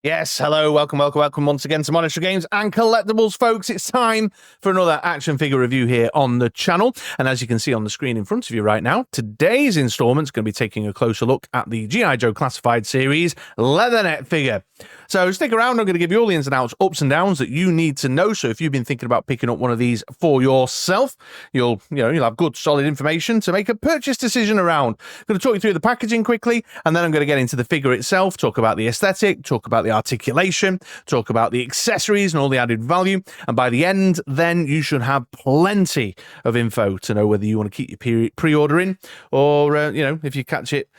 Yes, hello, welcome once again to MoDXtra Games and Collectibles, folks. It's time for another action figure review here on the channel. And as you can see on the screen in front of you right now, today's installment is going to be taking a closer look at the G.I. Joe Classified Series Leatherneck Figure. So stick around, I'm going to give you all the ins and outs, ups and downs that you need to know. So if you've been thinking about picking up one of these for yourself, you'll have good, solid information to make a purchase decision around. I'm going to talk you through the packaging quickly, and then I'm going to get into the figure itself, talk about the aesthetic, talk about the articulation, talk about the accessories and all the added value. And by the end, then you should have plenty of info to know whether you want to keep your pre-order in or, if you catch it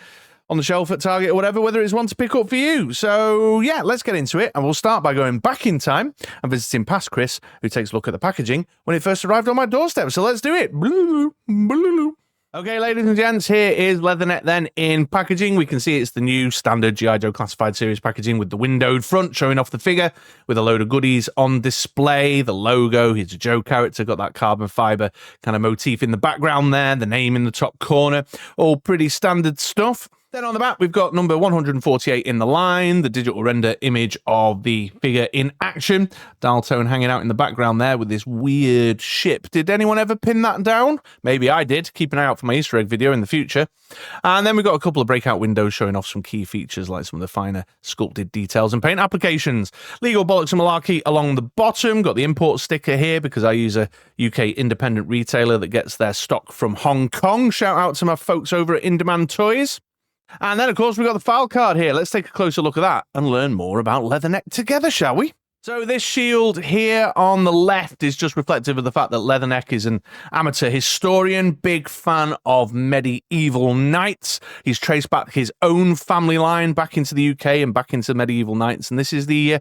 on the shelf at Target or whatever, whether it's one to pick up for you. So yeah, let's get into it. And we'll start by going back in time and visiting past Chris, who takes a look at the packaging when it first arrived on my doorstep. So let's do it. Okay, ladies and gents, here is Leatherneck then in packaging. We can see it's the new standard G.I. Joe Classified Series packaging with the windowed front showing off the figure with a load of goodies on display. The logo, here's a Joe character, got that carbon fiber kind of motif in the background there, the name in the top corner, all pretty standard stuff. Then on the back, we've got number 148 in the line, the digital render image of the figure in action. Dial tone hanging out in the background there with this weird ship. Did anyone ever pin that down? Maybe I did. Keep an eye out for my Easter egg video in the future. And then we've got a couple of breakout windows showing off some key features like some of the finer sculpted details and paint applications. Legal bollocks and malarkey along the bottom. Got the import sticker here because I use a UK independent retailer that gets their stock from Hong Kong. Shout out to my folks over at InDemandToys. And then, of course, we've got the file card here. Let's take a closer look at that and learn more about Leatherneck together, shall we? So this shield here on the left is just reflective of the fact that Leatherneck is an amateur historian, big fan of medieval knights. He's traced back his own family line back into the UK and back into medieval knights. And this is the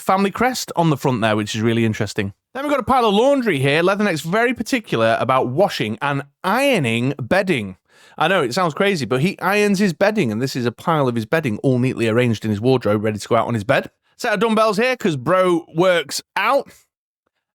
family crest on the front there, which is really interesting. Then we've got a pile of laundry here. Leatherneck's very particular about washing and ironing bedding. I know, it sounds crazy, but he irons his bedding, and this is a pile of his bedding all neatly arranged in his wardrobe, ready to go out on his bed. Set of dumbbells here, because bro works out.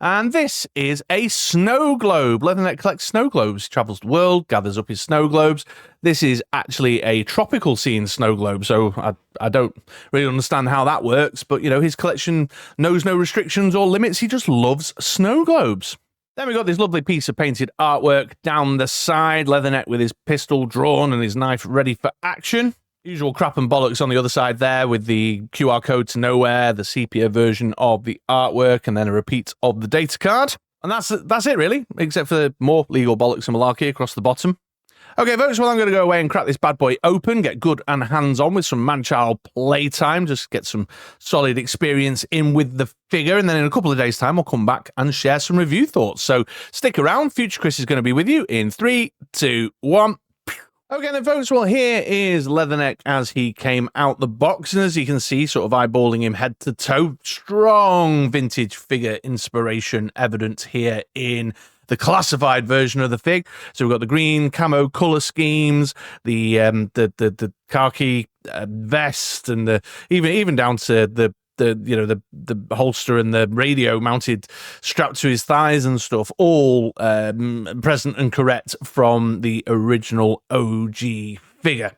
And this is a snow globe. Leatherneck collects snow globes, travels the world, gathers up his snow globes. This is actually a tropical scene snow globe, so I don't really understand how that works, but, his collection knows no restrictions or limits. He just loves snow globes. Then we've got this lovely piece of painted artwork down the side, Leatherneck with his pistol drawn and his knife ready for action. Usual crap and bollocks on the other side there with the QR code to nowhere, the sepia version of the artwork, and then a repeat of the data card. And that's it really, except for more legal bollocks and malarkey across the bottom. Okay, folks, well, I'm going to go away and crack this bad boy open, get good and hands-on with some man-child playtime, just get some solid experience in with the figure, and then in a couple of days' time, I'll come back and share some review thoughts. So stick around. Future Chris is going to be with you in 3, 2, 1... Okay then, folks, well, here is Leatherneck as he came out the box, and as you can see, sort of eyeballing him head to toe, strong vintage figure inspiration evident here in the classified version of the fig. So we've got the green camo color schemes, the khaki vest, and the even down to the holster and the radio mounted strapped to his thighs and stuff, all present and correct from the original OG figure.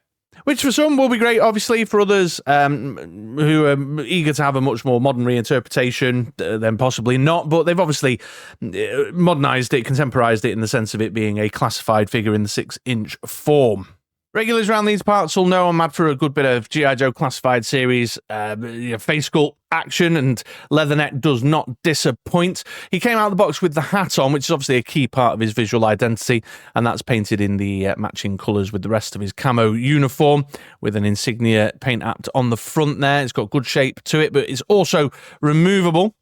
Which for some will be great, obviously. For others who are eager to have a much more modern reinterpretation, then possibly not. But they've obviously modernized it, contemporized it in the sense of it being a classified figure in the 6-inch form. Regulars around these parts will know I'm mad for a good bit of G.I. Joe Classified Series face sculpt action, and Leatherneck does not disappoint. He came out of the box with the hat on, which is obviously a key part of his visual identity, and that's painted in the matching colours with the rest of his camo uniform, with an insignia paint apped on the front there. It's got good shape to it, but it's also removable,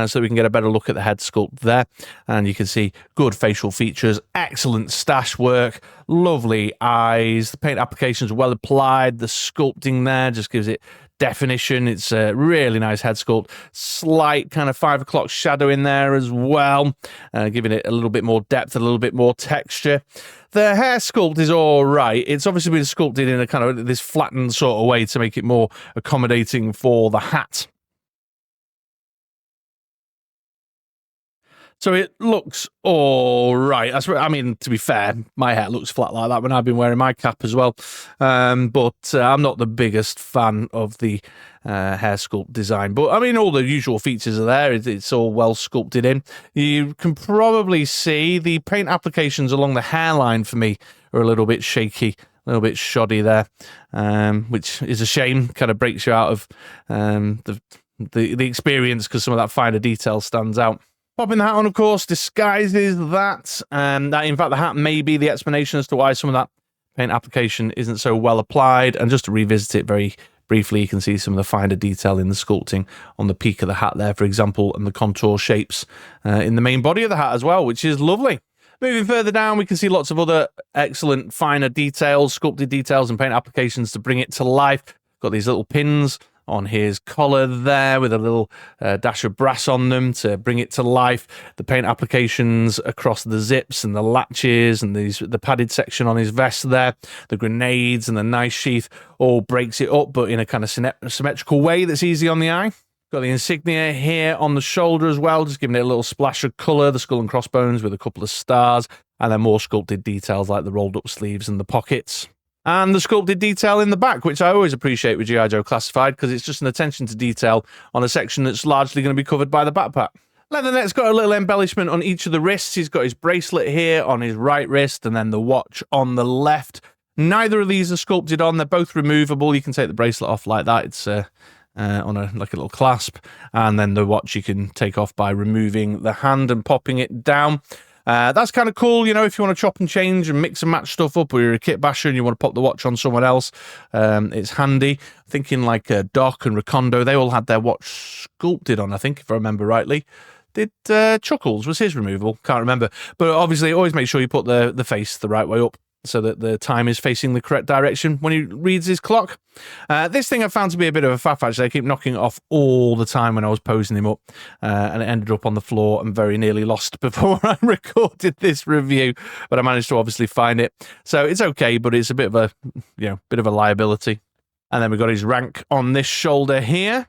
so we can get a better look at the head sculpt there, and you can see good facial features, excellent stash work, lovely eyes, the paint applications are well applied, the sculpting there just gives it definition. It's a really nice head sculpt, slight kind of 5 o'clock shadow in there as well, giving it a little bit more depth, a little bit more texture. The hair sculpt is all right. It's obviously been sculpted in a kind of this flattened sort of way to make it more accommodating for the hat. So it looks all right. I mean, to be fair, my hair looks flat like that when I've been wearing my cap as well. But I'm not the biggest fan of the hair sculpt design. But I mean, all the usual features are there. It's all well sculpted in. You can probably see the paint applications along the hairline for me are a little bit shaky, a little bit shoddy there, which is a shame. Kind of breaks you out of the experience because some of that finer detail stands out. Popping the hat on, of course, disguises that. That, in fact, the hat may be the explanation as to why some of that paint application isn't so well applied. And just to revisit it very briefly, you can see some of the finer detail in the sculpting on the peak of the hat there, for example, and the contour shapes in the main body of the hat as well, which is lovely. Moving further down, we can see lots of other excellent finer details, sculpted details and paint applications to bring it to life. Got these little pins on his collar there with a little dash of brass on them to bring it to life. The paint applications across the zips and the latches and the padded section on his vest there. The grenades and the knife sheath all breaks it up, but in a kind of symmetrical way that's easy on the eye. Got the insignia here on the shoulder as well, just giving it a little splash of colour, the skull and crossbones with a couple of stars, and then more sculpted details like the rolled up sleeves and the pockets. And the sculpted detail in the back, which I always appreciate with G.I. Joe Classified, because it's just an attention to detail on a section that's largely going to be covered by the backpack. Leatherneck's got a little embellishment on each of the wrists. He's got his bracelet here on his right wrist and then the watch on the left. Neither of these are sculpted on. They're both removable. You can take the bracelet off like that. It's on a little clasp. And then the watch you can take off by removing the hand and popping it down. That's kind of cool, you know, if you want to chop and change and mix and match stuff up, or you're a kit basher and you want to pop the watch on someone else, it's handy. Thinking like Doc and Recondo, they all had their watch sculpted on, I think, if I remember rightly. Did Chuckles, was his removable? Can't remember. But obviously, always make sure you put the face the right way up so that the time is facing the correct direction when he reads his clock. This thing I found to be a bit of a faff, actually. I keep knocking it off all the time when I was posing him up, and it ended up on the floor and very nearly lost before I recorded this review, but I managed to obviously find it. So it's okay, but it's a bit of a, bit of a liability. And then we've got his rank on this shoulder here.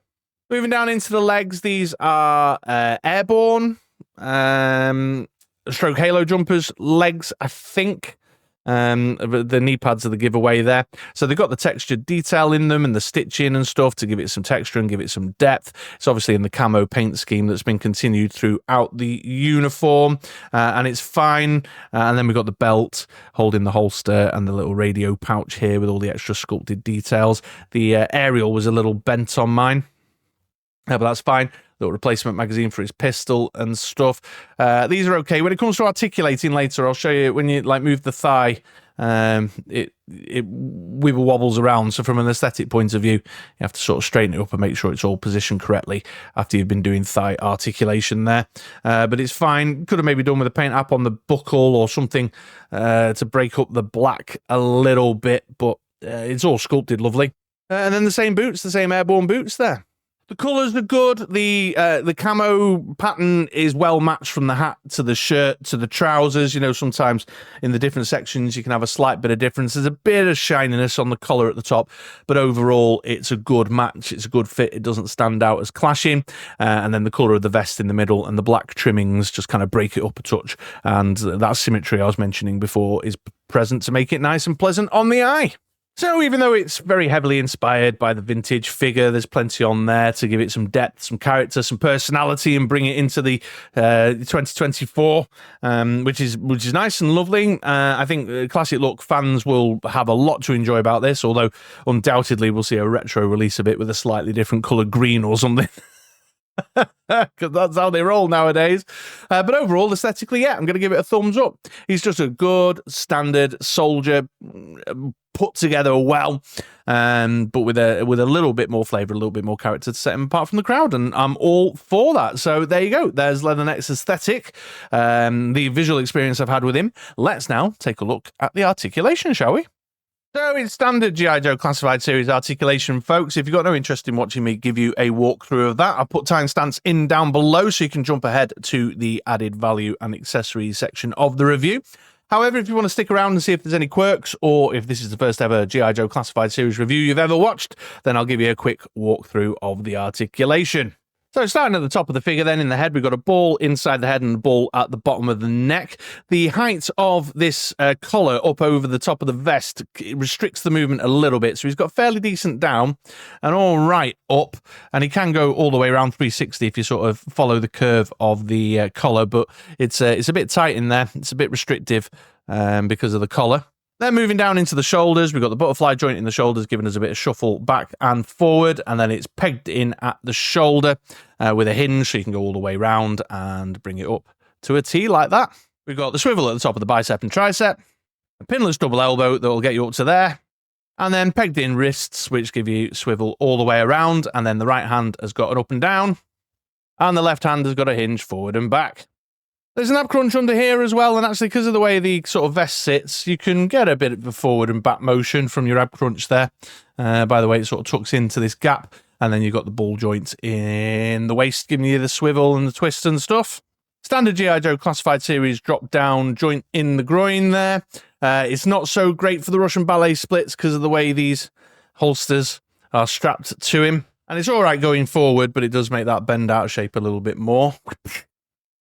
Moving down into the legs, these are airborne stroke halo jumpers legs, I think. The knee pads are the giveaway there. So they've got the textured detail in them and the stitching and stuff to give it some texture and give it some depth. It's obviously in the camo paint scheme that's been continued throughout the uniform, and it's fine. And then we've got the belt holding the holster and the little radio pouch here with all the extra sculpted details. The aerial was a little bent on mine, but that's fine. Little replacement magazine for his pistol and stuff. These are okay. When it comes to articulating later, I'll show you when you move the thigh, it wibble wobbles around. So from an aesthetic point of view, you have to sort of straighten it up and make sure it's all positioned correctly after you've been doing thigh articulation there. But it's fine. Could have maybe done with a paint app on the buckle or something to break up the black a little bit, but it's all sculpted lovely. And then the same boots, the same airborne boots there. The colours are good. The camo pattern is well matched from the hat to the shirt to the trousers. You know, sometimes in the different sections you can have a slight bit of difference. There's a bit of shininess on the collar at the top, but overall it's a good match. It's a good fit. It doesn't stand out as clashing. And then the colour of the vest in the middle and the black trimmings just kind of break it up a touch. And that symmetry I was mentioning before is present to make it nice and pleasant on the eye. So even though it's very heavily inspired by the vintage figure, there's plenty on there to give it some depth, some character, some personality, and bring it into the 2024, which is nice and lovely. I think classic look fans will have a lot to enjoy about this, although undoubtedly we'll see a retro release of it with a slightly different colour green or something. Because that's how they roll nowadays. But overall, aesthetically, yeah, I'm going to give it a thumbs up. He's just a good, standard soldier, put together well, but with a little bit more flavour, a little bit more character to set him apart from the crowd, and I'm all for that. So there you go. There's Leatherneck's aesthetic, the visual experience I've had with him. Let's now take a look at the articulation, shall we? So it's standard G.I. Joe Classified Series articulation, folks. If you've got no interest in watching me give you a walkthrough of that, I'll put timestamps in down below so you can jump ahead to the added value and accessories section of the review. However, if you want to stick around and see if there's any quirks, or if this is the first ever G.I. Joe Classified Series review you've ever watched, then I'll give you a quick walkthrough of the articulation. So starting at the top of the figure then, in the head, we've got a ball inside the head and a ball at the bottom of the neck. The height of this collar up over the top of the vest restricts the movement a little bit. So he's got fairly decent down and all right up. And he can go all the way around 360 if you sort of follow the curve of the collar. But it's a bit tight in there. It's a bit restrictive because of the collar. Then moving down into the shoulders, we've got the butterfly joint in the shoulders, giving us a bit of shuffle back and forward, and then it's pegged in at the shoulder with a hinge, so you can go all the way round and bring it up to a T like that. We've got the swivel at the top of the bicep and tricep, a pinless double elbow that will get you up to there, and then pegged in wrists, which give you swivel all the way around, and then the right hand has got an up and down, and the left hand has got a hinge forward and back. There's an ab crunch under here as well, and actually because of the way the sort of vest sits, you can get a bit of a forward and back motion from your ab crunch there. By the way, it sort of tucks into this gap, and then you've got the ball joint in the waist, giving you the swivel and the twist and stuff. Standard G.I. Joe Classified Series drop-down joint in the groin there. It's not so great for the Russian ballet splits because of the way these holsters are strapped to him. And it's all right going forward, but it does make that bend out shape a little bit more.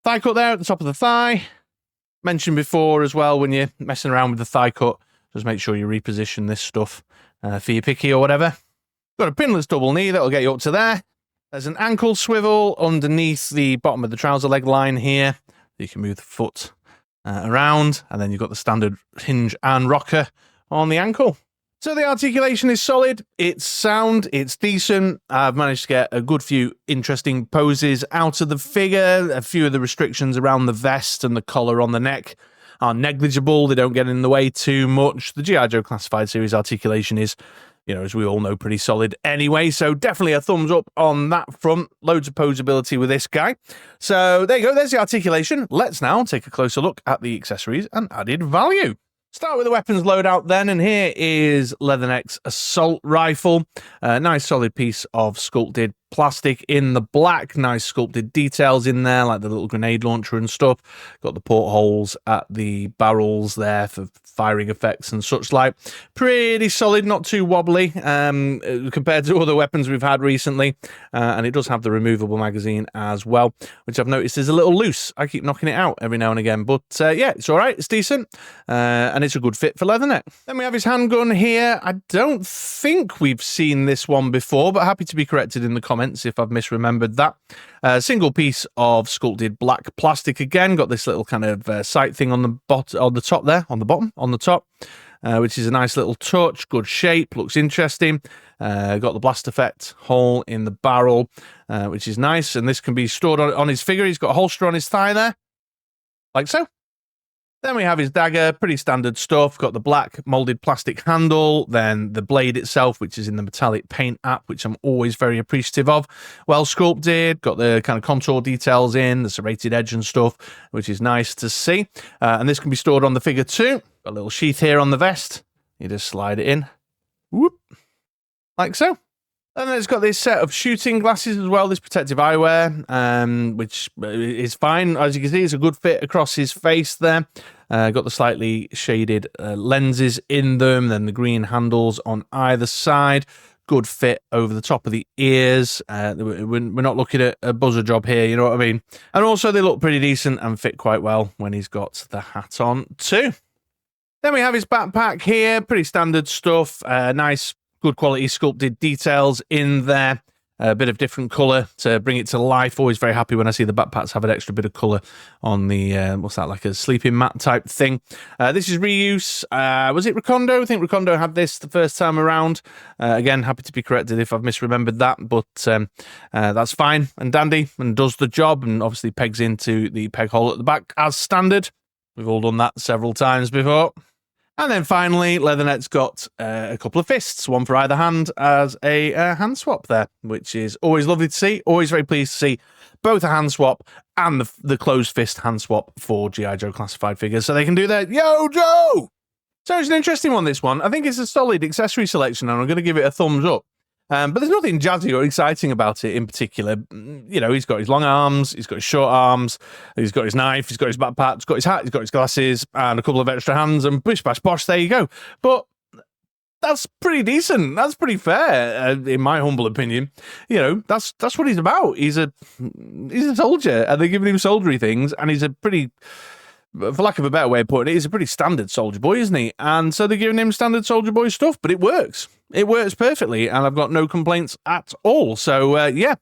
Thigh cut there at the top of the thigh. Mentioned before as well, when you're messing around with the thigh cut, just make sure you reposition this stuff for your picky or whatever. Got a pinless double knee that'll get you up to there. There's an ankle swivel underneath the bottom of the trouser leg line here. You can move the foot around, and then you've got the standard hinge and rocker on the ankle. So the articulation is solid, it's sound, it's decent. I've managed to get a good few interesting poses out of the figure. A few of the restrictions around the vest and the collar on the neck are negligible. They don't get in the way too much. The G.I. Joe Classified Series articulation is, as we all know, pretty solid anyway. So definitely a thumbs up on that front. Loads of posability with this guy. So there you go, there's the articulation. Let's now take a closer look at the accessories and added value. Start with the weapons loadout then, and here is Leatherneck's assault rifle. A nice solid piece of sculpted plastic in the black. Nice sculpted details in there, like the little grenade launcher and stuff. Got the portholes at the barrels there for firing effects and such like. Pretty solid, not too wobbly compared to other weapons we've had recently. And it does have the removable magazine as well, which I've noticed is a little loose. I keep knocking it out every now and again, but yeah, it's all right. It's decent, and it's a good fit for Leatherneck. Then we have his handgun here. I don't think we've seen this one before, but happy to be corrected in the comments if I've misremembered that. Single piece of sculpted black plastic again. Got this little kind of sight thing on the top there, on the top, which is a nice little touch. Good shape, looks interesting. Got the blast effect hole in the barrel, which is nice. And this can be stored on his figure. He's got a holster on his thigh there, like so. Then we have his dagger, pretty standard stuff. Got the black molded plastic handle, then the blade itself, which is in the metallic paint app, which I'm always very appreciative of. Well sculpted, got the kind of contour details in, the serrated edge and stuff, which is nice to see. And this can be stored on the figure too. Got a little sheath here on the vest. You just slide it in, whoop, like so. And then it's got this set of shooting glasses as well, this protective eyewear, which is fine. As you can see, it's a good fit across his face there. Got the slightly shaded lenses in them, then the green handles on either side. Good fit over the top of the ears. We're not looking at a buzzer job here, you know what I mean? And also they look pretty decent and fit quite well when he's got the hat on too. Then we have his backpack here, pretty standard stuff, nice good quality sculpted details in there. A bit of different colour to bring it to life. Always very happy when I see the backpacks have an extra bit of colour on the, what's that, like a sleeping mat type thing. This is reuse. Was it Recondo? I think Recondo had this the first time around. Again, happy to be corrected if I've misremembered that, but that's fine and dandy and does the job, and obviously pegs into the peg hole at the back as standard. We've all done that several times before. And then finally, Leatherneck's got a couple of fists, one for either hand, as a hand swap there, which is always lovely to see. Always very pleased to see both a hand swap and the closed fist hand swap for G.I. Joe Classified figures, so they can do their Yo Joe! So it's an interesting one, this one. I think it's a solid accessory selection, and I'm going to give it a thumbs up. But there's nothing jazzy or exciting about it in particular. You know, he's got his long arms, he's got his short arms, he's got his knife, he's got his backpack, he's got his hat, he's got his glasses, and a couple of extra hands, and bish bash bosh, there you go. But that's pretty decent. That's pretty fair, in my humble opinion. You know, that's what he's about. He's a soldier, and they're giving him soldiery things, and he's a pretty, for lack of a better way of putting it, he's a pretty standard soldier boy, isn't he? And so they're giving him standard soldier boy stuff, but it works. It works perfectly, and I've got no complaints at all. So, yeah,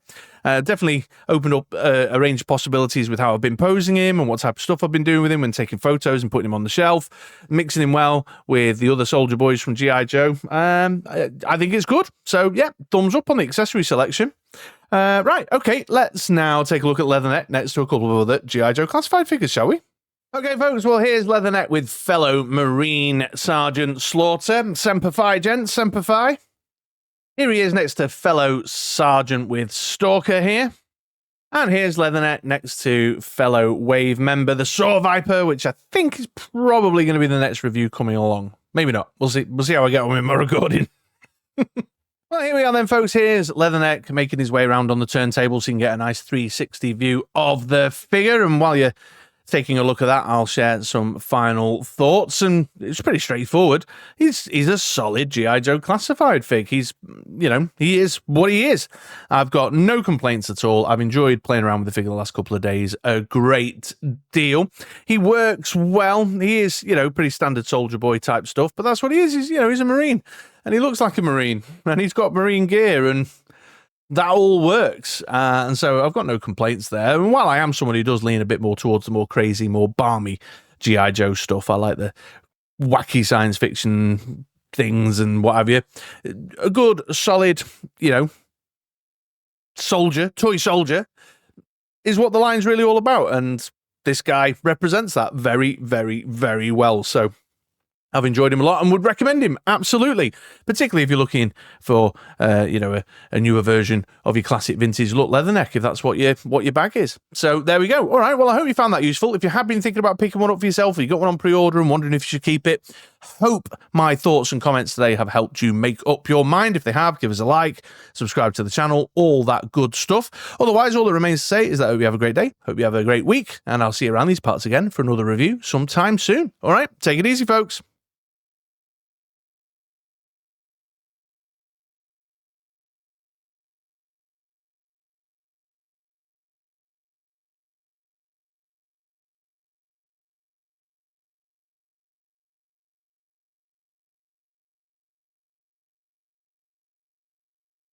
definitely opened up a range of possibilities with how I've been posing him and what type of stuff I've been doing with him and taking photos and putting him on the shelf, mixing him well with the other soldier boys from G.I. Joe. I think it's good. So, yeah, thumbs up on the accessory selection. Right, okay, let's now take a look at Leatherneck next to a couple of other G.I. Joe classified figures, shall we? Okay, folks, well, here's Leatherneck with fellow Marine Sergeant Slaughter. Semper Fi, gents, Semper Fi. Here he is next to fellow Sergeant with Stalker here. And here's Leatherneck next to fellow Wave member, the Saw Viper, which I think is probably going to be the next review coming along. Maybe not. We'll see how I get on with my recording. Well, here we are then, folks. Here's Leatherneck making his way around on the turntable so you can get a nice 360 view of the figure. And while you're taking a look at that, I'll share some final thoughts, and it's pretty straightforward. He's a solid G.I. Joe classified fig. He's, you know, he is what he is. I've got no complaints at all. I've enjoyed playing around with the figure the last couple of days a great deal. He works well. He is, you know, pretty standard soldier boy type stuff, but that's what he is. He's, you know, he's a Marine, and he looks like a Marine, and he's got Marine gear, and that all works, and so I've got no complaints there. And while I am someone who does lean a bit more towards the more crazy, more balmy G.I. Joe stuff, I like the wacky science fiction things and what have you. A good, solid, you know, soldier, toy soldier, is what the line's really all about, and this guy represents that very, very, very well. So I've enjoyed him a lot and would recommend him, absolutely. Particularly if you're looking for, you know, a newer version of your classic vintage look Leatherneck, if that's what your bag is. So there we go. All right, well, I hope you found that useful. If you have been thinking about picking one up for yourself, or you got one on pre-order and wondering if you should keep it, hope my thoughts and comments today have helped you make up your mind. If they have, give us a like, subscribe to the channel, all that good stuff. Otherwise, all that remains to say is that I hope you have a great day, hope you have a great week, and I'll see you around these parts again for another review sometime soon. All right, take it easy, folks.